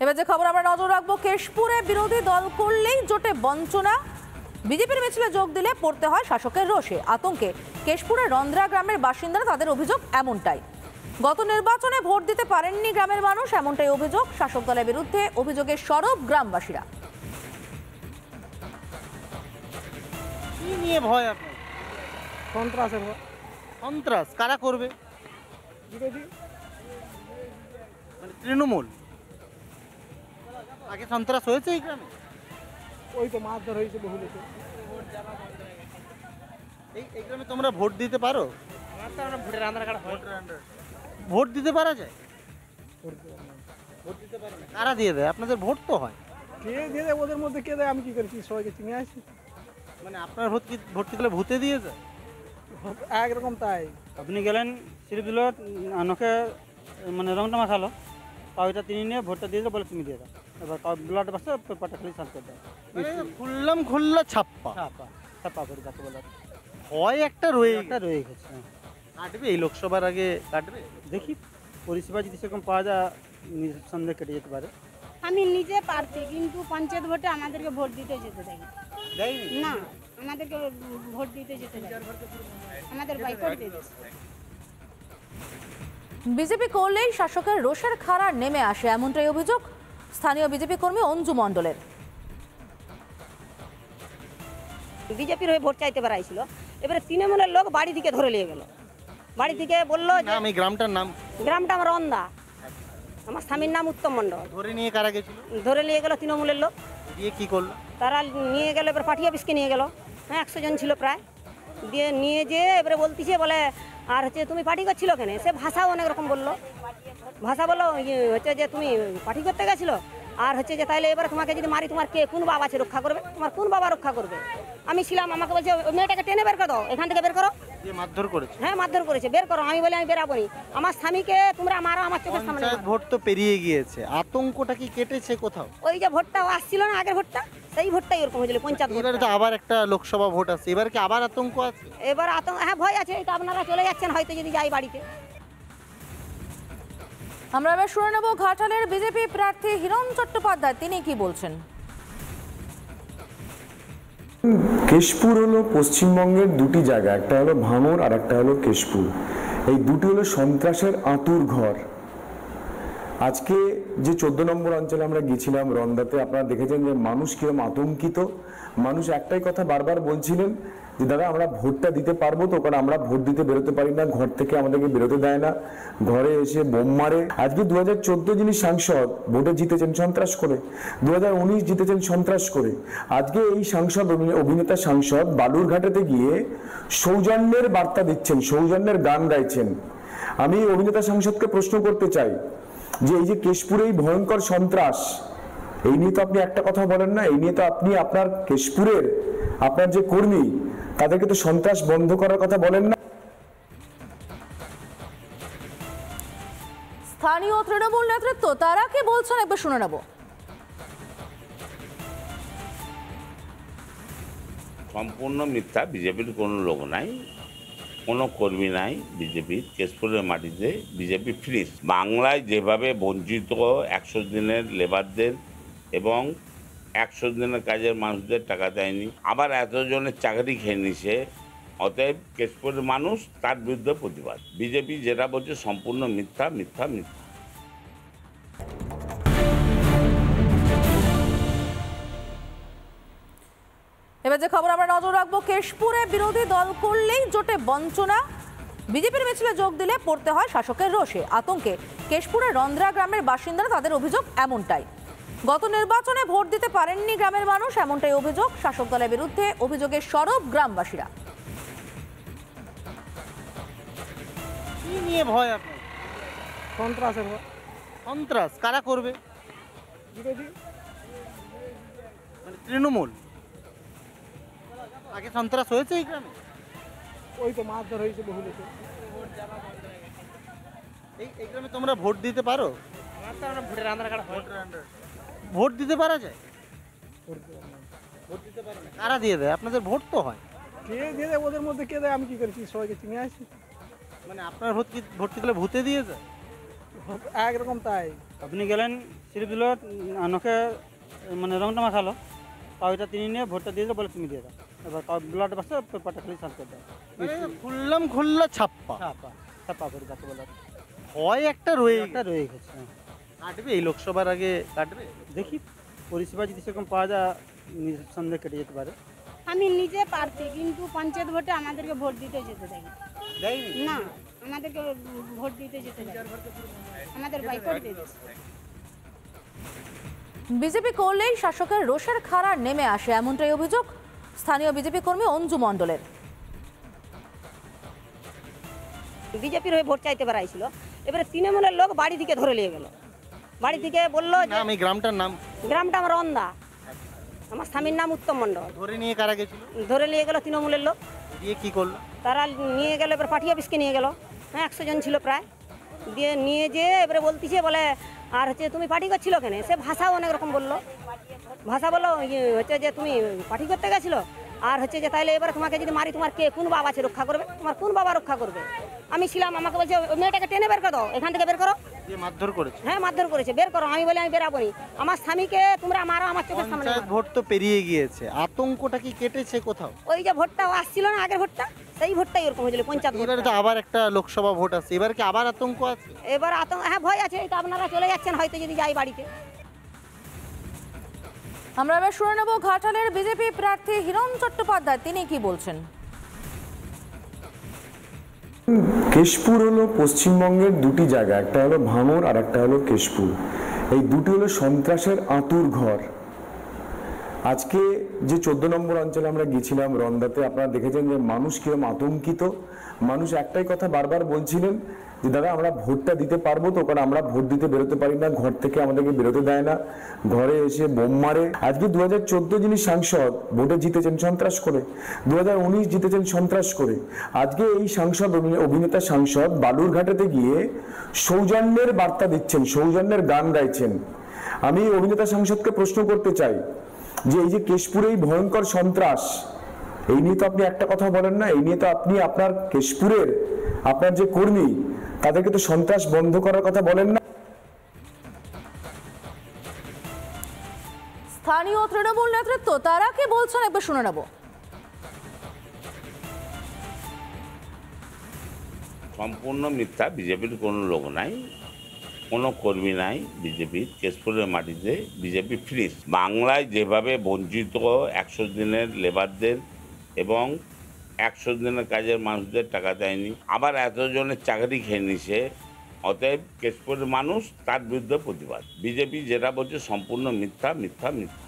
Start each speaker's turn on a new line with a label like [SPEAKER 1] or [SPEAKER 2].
[SPEAKER 1] এবার যে খবর আমরা নজর রাখবো, কেশপুরে বিরোধী দল করলেই জোটে বঞ্চনা। বিজেপির মিছিলে যোগ দিলে পড়তে হয় শাসকের রোষে। আতঙ্কে কেশপুরের রন্ধ্রা গ্রামের বাসিন্দারা, তাদের অভিযোগ এমনটাই। গত নির্বাচনে ভোট দিতে পারেননি গ্রামের মানুষ, এমনটাই অভিযোগ। শাসক দলের বিরুদ্ধে অভিযোগে সরব গ্রামবাসীরা।
[SPEAKER 2] কি নিয়ে ভয় আপনার?
[SPEAKER 3] সন্ত্রাসের ভয়।
[SPEAKER 2] সন্ত্রাস কারা করবে?
[SPEAKER 3] বিরোধী
[SPEAKER 2] মানে তৃণমূল। আগে সন্ত্রাস হয়েছে এই গ্রামে?
[SPEAKER 3] ওই তো মারধর হয়েছে বহু লোকে।
[SPEAKER 2] এই গ্রামে তোমরা ভোট দিতে পারো?
[SPEAKER 3] ভোটের আধার কার্ড হয়।
[SPEAKER 2] ভোট দিতে পারা যায়? ভোট দিতে পারে না, কারা দিয়ে দেয়? আপনাদের ভোট তো হয়।
[SPEAKER 3] কে দিয়ে দেয়? ওদের মধ্যে কে দেয়? আমি কি করেছি? সবাইকে চিনে আসি।
[SPEAKER 2] মানে আপনার ভোট দিলে ভূতে দিয়ে যায়?
[SPEAKER 3] একরকম তাই।
[SPEAKER 4] আপনি গেলেন সিরিপ দিল, নখে মানে রংটা মাখালো, তা ওইটা তিনি নিয়ে ভোটটা দিয়ে বলে তুমি দিয়ে দাও। এবার ব্লাড বাসে পেপারটা খালি সার্চ করে দেয়।
[SPEAKER 2] খুললাম খুল্লা ছাপ্পা
[SPEAKER 4] ছাপা ছাপা করে যাকে বলে
[SPEAKER 2] ভয় একটা রয়ে
[SPEAKER 4] একটা রয়ে গেছে।
[SPEAKER 2] কাটবে এই লোকসভার আগে কাটবে?
[SPEAKER 4] দেখি পরিষেবা যদি সেরকম পাওয়া যায় নিঃসন্দেহে কেটে যেতে পারে।
[SPEAKER 5] আমি নিজে প্রার্থী, কিন্তু পঞ্চায়েত ভোটে আমাদেরকে ভোট দিতে যেতে দেয় না। আমাদেরকে ভোট দিতে যেতে দেয়, আমাদের বয়কট দিয়ে দিচ্ছে।
[SPEAKER 1] বিজেপি করলেই শাসকের রোষের খাড়া নেমে আসে, এমনটাই অভিযোগ স্থানীয় বিজেপি কর্মী অঞ্জু মণ্ডলের।
[SPEAKER 6] বিজেপির হয়ে ভোট চাইতে বেড়াইছিল, এবারে তৃণমূলের লোক বাড়ি থেকে ধরে নিয়ে গেল। বাড়ি থেকে বললো যে
[SPEAKER 2] আমি গ্রামটার নাম,
[SPEAKER 6] গ্রামটা আমার রন্দা, আমার স্বামীর নাম উত্তম মণ্ডল।
[SPEAKER 2] ধরে নিয়ে কারা গেছিল?
[SPEAKER 6] ধরে নিয়ে গেল তৃণমূলের লোক।
[SPEAKER 2] দিয়ে কি করলো?
[SPEAKER 6] তারা নিয়ে গেল, এবার পার্টি অফিসকে নিয়ে গেল। হ্যাঁ, 100 জন ছিল প্রায়। দিয়ে নিয়ে যেয়ে এবারে বলতেছে, বলে আর হচ্ছে তুমি পার্টি করছিল কেন? সে ভাষাও অনেক রকম বললো। ভাষা বললো হচ্ছে যে তুমি পার্টি করতে গেছিলো, আর হচ্ছে যে তাইলে এবারে তোমাকে যদি মারি, তোমার কে কোন বাবা আছে রক্ষা করবে? তোমার কোন বাবা রক্ষা করবে? আমি ছিলাম, আমাকে বলছে ওই মেয়েটাকে টেনে বের করে দাও, এখান থেকে বের করো।
[SPEAKER 2] দিয়ে মারধর করেছে?
[SPEAKER 6] হ্যাঁ, মারধর করেছে, বের করো। আমি বলি আমি বেরাবো নি, আমার স্বামীকে তোমরা মারো, আমার চোখের সামনে
[SPEAKER 2] পঞ্চায়েত
[SPEAKER 6] মারো।
[SPEAKER 2] ভোট তো পেরিয়ে গিয়েছে, আতঙ্কটা কি কেটেছে কোথাও?
[SPEAKER 6] ওই যে ভোটটা আসছিল না, আগের ভোটটা, সেই ভোটটাই ওরকম হয়েছিল, পঞ্চায়েত
[SPEAKER 2] এবারে তো
[SPEAKER 6] ভোটটা।
[SPEAKER 2] আবার একটা লোকসভা ভোট আছে, এবার কি আবার আতঙ্ক আছে?
[SPEAKER 6] এবার আতঙ্ক, হ্যাঁ ভয় আছে। এটা আপনারা চলে যাচ্ছেন হয়তো যদি যাই বাড়িতে।
[SPEAKER 1] আমরা এবার শুনে নেব ঘাটালের বিজেপি প্রার্থী হিরণ চট্টোপাধ্যায়, তিনি কি বলছেন।
[SPEAKER 7] কেশপুর হলো পশ্চিমবঙ্গের দুটি জায়গা, একটা হলো ভাঙড় আর একটা হলো কেশপুর। এই দুটি হলো সন্ত্রাসের আঁতুর ঘর। আজকে যে 14 নম্বর অঞ্চলে আমরা গেছিলাম রন্দাতে, আপনারা দেখেছেন যে মানুষ কিরকম আতঙ্কিত। মানুষ একটাই কথা বারবার বলছিলেন যে দাদা আমরা ভোটটা দিতে পারবো তো, কারণ আমরা ভোট দিতে বেরোতে পারি না, ঘর থেকে আমাদেরকে বেরোতে দেয় না, ঘরে এসে বোম মারে। আজকে 2014 যিনি সাংসদ ভোটে জিতেছেন সন্ত্রাস করে, 2019 জিতেছেন সন্ত্রাস করে। আজকে এই সাংসদ, অভিনেতা সাংসদ বালুরঘাটেতে গিয়ে সৌজন্যের বার্তা দিচ্ছেন, সৌজন্যের গান গাইছেন। আমি অভিনেতা সাংসদকে প্রশ্ন করতে চাই যে এই যে কেশপুরে এই ভয়ঙ্কর সন্ত্রাস, এই নিয়ে তো আপনি একটা কথা বলেন না। এই নিয়ে তো আপনি আপনার কেশপুরের আপনার যে কর্মী, তাদেরকে তো সন্ত্রাস বন্ধ করার কথা বলেন না।
[SPEAKER 1] স্থানীয় তৃণমূল নেতৃত্ব তারা কি বলছেন একবার শুনে নেব।
[SPEAKER 8] সম্পূর্ণ মিথ্যা। বিজেপির কোনো লোক নাই, কোনো কর্মী নাই বিজেপির। কেশপুরের মাটিতে বিজেপি ফিনিশ। বাংলায় যেভাবে বঞ্চিত 100 দিনের লেবারদের এবং 100 দিনের কাজের মানুষদের টাকা দেয়নি, আবার এতজনের চাকরি খেয়ে নিছে, অতএব কেশপুরের মানুষ তার বিরুদ্ধে প্রতিবাদ। বিজেপি যেটা বলছে সম্পূর্ণ মিথ্যা, মিথ্যা, মিথ্যা।
[SPEAKER 1] এবার যে খবর আমরা নজর রাখবো, কেশপুরে বিরোধী দল করলেই জোটে বঞ্চনা। বিজেপির মিছিলে যোগ দিলে পড়তে হয় শাসকের রোষে। আতঙ্কে কেশপুরের রন্ধ্রা গ্রামের বাসিন্দারা, তাদের অভিযোগ এমনটাই। গত নির্বাচনে ভোট দিতে পারেননি গ্রামের মানুষ, এমনটাই অভিযোগ। শাসক দলের বিরুদ্ধে অভিযোগে সরব গ্রামবাসীরা।
[SPEAKER 2] কি নিয়ে ভয় আপনার?
[SPEAKER 3] সন্ত্রাসের ভয়।
[SPEAKER 2] সন্ত্রাস কারা করবে?
[SPEAKER 3] বিরোধী
[SPEAKER 2] মানে তৃণমূল। আগে সন্ত্রাস হয়েছে এই গ্রামে?
[SPEAKER 3] ওই তো মারধর হয়েছে বহু লোকে।
[SPEAKER 2] এই গ্রামে তোমরা ভোট দিতে পারো?
[SPEAKER 3] ভোটের আধার কার্ড হয়।
[SPEAKER 2] ভোট দিতে পারা যায়? ভোট দিতে পারে না, কারা দিয়ে দেয়? আপনাদের ভোট তো হয়।
[SPEAKER 3] কে দিয়ে দেয়? ওদের মধ্যে কে দেয়? আমি কি করেছি? সবাইকে চিনে আসি।
[SPEAKER 2] মানে আপনার ভোট কি দিলে ভূতে দিয়ে যায়?
[SPEAKER 3] একরকম তাই।
[SPEAKER 4] আপনি গেলেন স্লিপ দিল নখে মানে রংটা মাখালো, তাও এটা তিনি নিয়ে ভোটটা দিয়ে দিল, বলে তুমি দিয়ে দাও, এবার ব্লাড বাসে পেপারটা খালি সার্চ করে দাও।
[SPEAKER 2] খুললাম খুললা ছাপ্পা
[SPEAKER 4] ছাপা ছাপা করে যাকে বলে
[SPEAKER 2] ভয় একটা রয়ে
[SPEAKER 4] একটা রয়ে গেছে। হ্যাঁ।
[SPEAKER 2] কাটবে এই লোকসভার আগে কাটবে।
[SPEAKER 4] দেখি পরিষেবা যদি সেরকম পাওয়া যায় নিঃসন্দেহে কেটে যেতে পারে।
[SPEAKER 5] আমি নিজে প্রার্থী, কিন্তু পঞ্চায়েত ভোটে আমাদেরকে ভোট দিতে যেতে দেয়নি।
[SPEAKER 2] দেয়নি
[SPEAKER 5] না, আমাদেরকে ভোট দিতে যেতে দেয়নি, আমাদের বয়কট দিয়ে দিয়েছে।
[SPEAKER 1] বিজেপি করলেই শাসকের রোষের খাড়া নেমে আসে, এমনটাই অভিযোগ স্থানীয় বিজেপি কর্মী অঞ্জু মণ্ডলের।
[SPEAKER 6] বিজেপির হয়ে ভোট চাইতে বেড়াইছিল, এবারে তৃণমূলের লোক বাড়ি থেকে ধরে নিয়ে গেল। বাড়ি থেকে বললো যে
[SPEAKER 2] নাম এই গ্রামটার নাম
[SPEAKER 6] গ্রামটা আমার রন্দা, আমার স্বামীর নাম উত্তম মণ্ডল।
[SPEAKER 2] ধরে নিয়ে কারা গেছিল?
[SPEAKER 6] ধরে নিয়ে গেল তৃণমূলের লোক,
[SPEAKER 2] দিয়ে কি করলো?
[SPEAKER 6] তারা নিয়ে গেল, এবার পার্টি অফিসকে নিয়ে গেল। হ্যাঁ, 100 জন ছিল প্রায়। দিয়ে নিয়ে যেয়ে এবারে বলতিছে বলে আর হচ্ছে তুমি পার্টি করছিল কেন, সে ভাষাও অনেক রকম বললো। ভাষা বললো হচ্ছে যে তুমি পার্টি করতে গেছিলো, আর হচ্ছে যে তাইলে এবার তোমাকে যদি মারি তোমার কে কোন বাবা আছে রক্ষা করবে, তোমার কোন বাবা রক্ষা করবে? আমি ছিলাম, আমাকে বলছে ওই মেয়েটাকে টেনে বের করে দাও, এখান থেকে বের করো।
[SPEAKER 2] দিয়ে মারধর করেছে।
[SPEAKER 6] হ্যাঁ, মারধর করেছে, বের করো। আমি বলি আমি বেরাবো নি, আমার স্বামীকে তোমরা মারো, আমার চোখের সামনে
[SPEAKER 2] পঞ্চায়েত
[SPEAKER 6] মারো।
[SPEAKER 2] ভোট তো পেরিয়ে গিয়েছে, আতঙ্কটা কি কেটেছে কোথাও?
[SPEAKER 6] ওই যে ভোটটা আসছিল না, আগের ভোটটা, সেই ভোটটাই এরকম হয়েছিল পঞ্চায়েত
[SPEAKER 2] এবারে
[SPEAKER 6] ভোটটা।
[SPEAKER 2] তো আবার একটা লোকসভা ভোট আছে, এবার কি আবার আতঙ্ক আছে?
[SPEAKER 6] এবার আতঙ্ক, হ্যাঁ ভয় আছে। এটা আপনারা চলে যাচ্ছেন হয়তো যদি যাই বাড়িতে।
[SPEAKER 1] আমরা এবার শুনে নেব ঘাটালের বিজেপি প্রার্থী হিরণ চট্টোপাধ্যায়, তিনি কি বলছেন।
[SPEAKER 7] কেশপুর হলো পশ্চিমবঙ্গের দুটি জায়গা, একটা হলো ভাঙড় আর একটা হলো কেশপুর। এই দুটি হলো সন্ত্রাসের আঁতুর ঘর। আজকে যে 14 নম্বর অঞ্চলে আমরা গিয়েছিলাম রন্দাতে, আপনারা দেখেছেন যে মানুষ কিরকম আতঙ্কিত। মানুষ একটাই কথা বারবার বলছিলেন যে দাদা আমরা ভোটটা দিতে পারবো তো, কারণ আমরা ভোট দিতে বেরোতে পারি না, ঘর থেকে আমাদেরকে বেরোতে দেয় না, ঘরে এসে বোম মারে। আজকে 2014 যিনি সাংসদ ভোটে জিতেছেন সন্ত্রাস করে, 2019 জিতেছেন সন্ত্রাস করে। আজকে এই সাংসদ অভিনেতা সাংসদ বালুরঘাটেতে গিয়ে সৌজন্যের বার্তা দিচ্ছেন, সৌজন্যের গান গাইছেন। আমি অভিনেতা সাংসদকে প্রশ্ন করতে চাই যে এই যে কেশপুরে এই ভয়ঙ্কর সন্ত্রাস, এই নিয়ে তো আপনি একটা কথা বলেন না। এই নিয়ে তো আপনি আপনার কেশপুরের আপনার যে কর্মী তাদেরকে তো সন্ত্রাস বন্ধ করার কথা বলেন না।
[SPEAKER 1] স্থানীয় তৃণমূল নেতৃত্ব তারা কি বলছেন একবার শুনে নেব।
[SPEAKER 8] সম্পূর্ণ মিথ্যা। বিজেপির কোনো লোক নাই, কোনো কর্মী নাই বিজেপির। কেশপুরের মাটিতে বিজেপি ফিনিশ। বাংলায় যেভাবে বঞ্চিত 100 দিনের লেবারদের এবং 100 দিনের কাজের মানুষদের টাকা দেয়নি, আবার এতজনের চাকরি খেয়ে নিছে, অতএব কেশপুরের মানুষ তার বিরুদ্ধে প্রতিবাদ। বিজেপি যেটা বলছে সম্পূর্ণ মিথ্যা মিথ্যা মিথ্যা।